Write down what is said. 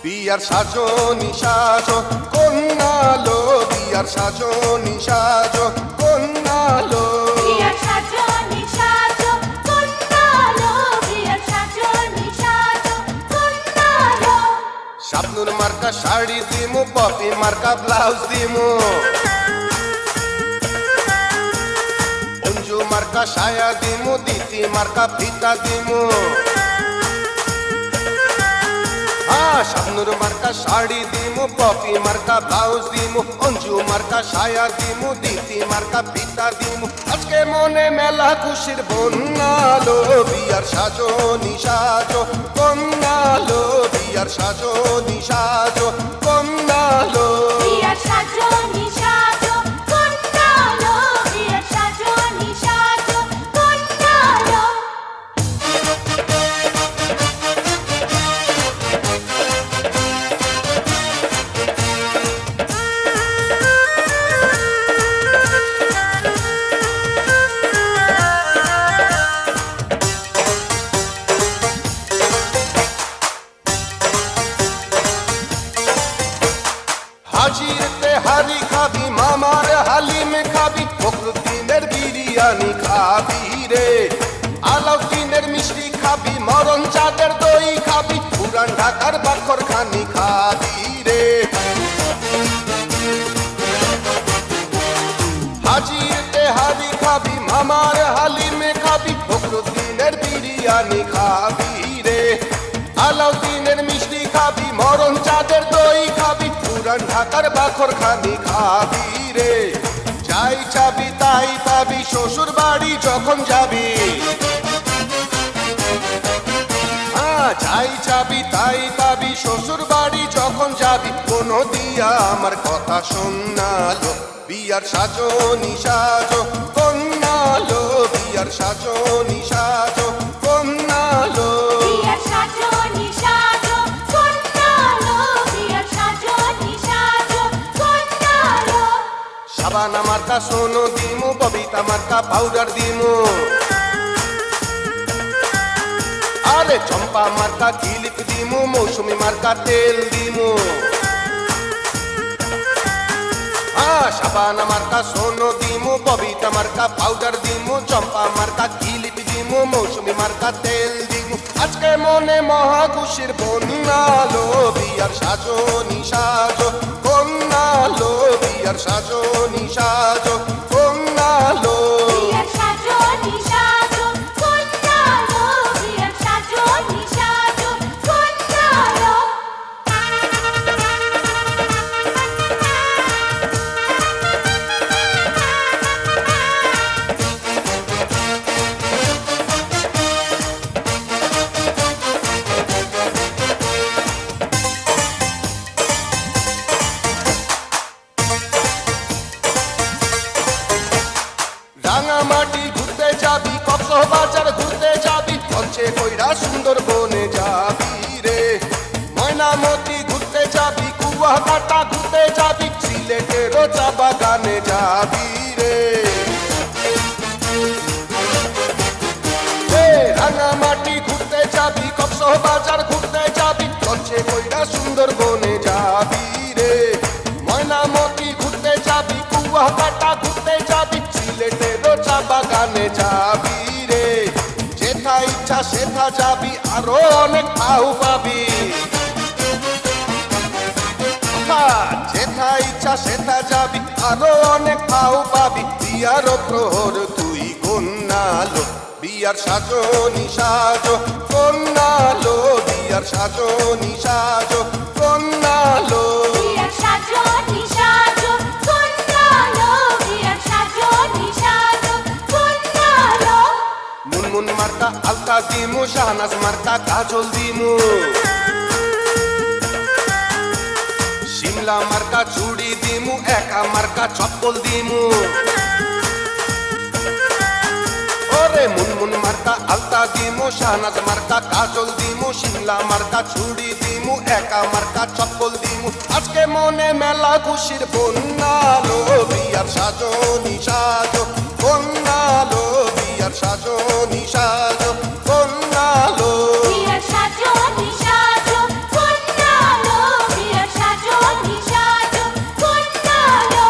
বিয়ার সাজনি সাজো কন্যালো, বিয়ার সাজনি সাজো কন্যালো, বিয়ার সাজনি সাজো কন্যালো, বিয়ার সাজনি সাজো কন্যালো। শাবনুর মার্কা শাড়ি দিমু, পপি মার্কা ব্লাউজ দিমু, অঞ্জু মার্কা সায়া দিমু, দিতি মার্কা ফিতা দিমু। শাবনুর মার্কা শাড়ি দিমু, পপি মার্কা ব্লাউজ দিমু, অঞ্জু মার্কা সায়া দিমু, দিতি মার্কা ফিতা দিমু। আজকে মনে মেলা খুশির বন্যালো, বিয়ার সাজনি সাজো কন্যালো, বিয়ার সাজনি সাজো কন্যালো, বিয়ার সাজনি সাজো কন্যালো, বিয়ার সাজনি সাজো কন্যালো। হাজিরতে হারি খাবি, মামার হালিম খাবি, ফখরুদ্দিনের বিরিয়ানি খাবি রে, আলাউদ্দিনের মিষ্টি খাবি, মরণ চাঁদের দই খাবি, পুরান ঢাকার বাখর খানি খাবি রে। হাজিরতে হারি খাবি, মামার হালিম খাবি, ফখরুদ্দিনের বিরিয়ানি খাবি রে, আলাউদ্দিনের মিষ্টি খাবি, মরণ চাঁদের দই খাবি, পুরান ঢাকার বাখর খানি খাবি রে। যাই চাবি তাই পাবি, শ্বশুর বাড়ি যখন যাবি, যাই চাবি তাই পাবি, শ্বশুর বাড়ি যখন যাবি। কোনো দিয়া আমার কথা শোনালো, বিয়ার সাজনি সাজো কন্যালো, বিয়ার সাজনি সাজো কন্যালো, বিয়ার সাজনি সাজো কন্যালো, বিয়ার সাজনি সাজো কন্যালো। শাবানা মার্কা সোনো দিমু, ববিতা মার্কা পাউডার দিমু, আরে চম্পা মার্কা ক্লিপ দিমু, মৌসুমি মার্কা তেল দিমু। শাবানা মার্কা সোনো দিমু, ববিতা মার্কা পাউডার দিমু, চম্পা মার্কা ক্লিপ দিমু, মৌসুমি মার্কা তেল দিমু। আজকে মনে মহা খুশির বন্যালো, বিয়ার সাজনি সাজো কন্যালো, বিয়ার সাজনি সাজো কন্যালো, বিয়ার সাজনি সাজো কন্যালো, বিয়ার সাজনি সাজো কন্যালো। রাঙামাটি ঘুরতে যাবি, কক্সবাজার ঘুরতে যাবি, পঞ্চে কইরা সুন্দরবনে যাবি রে, ময়নামতি ঘুরতে যাবি, কুয়াকাটা ঘুরতে যাবি, সিলেটের চা বাগানে যাবি রে। রাঙামাটি ঘুরতে যাবি, কক্সবাজার ঘুরতে যাবি, পঞ্চে কইরা সুন্দরবনে যাবি রে, ময়নামতি ঘুরতে যাবি, কুয়াকাটা ঘুরতে যাবি, সিলেটের চা বাগানে যাবি রে। যেথা ইচ্ছা সেথা যাবি, আরো অনেক পাউ পাবি, যেথা ইচ্ছা সেথা যাবি, আরো অনেক পাউ পাবি। বিয়ার প্রহর তুই কন্যালো, বিয়ার সাজনি সাজো কন্যালো, বিয়ার সাজনি সাজো কন্যালো, বিয়ার সাজনি সাজো কন্যালো, বিয়ার সাজনি সাজো কন্যালো। মুনমুন মার্কা আলতা দিমু, শাহনাজ মার্কা কাজল দিমু, শিমলা মার্কা চুড়ি দিমু, একা মার্কা চপ্পল দিমু। ওরে মুনমুন মার্কা আলতা দিমু, শাহনাজ মার্কা কাজল দিমু, শিমলা মার্কা চুড়ি দিমু, একা মার্কা চপ্পল দিমু। আজকে মনে মেলা খুশির বন্যালো, বিয়ার সাজনি সাজো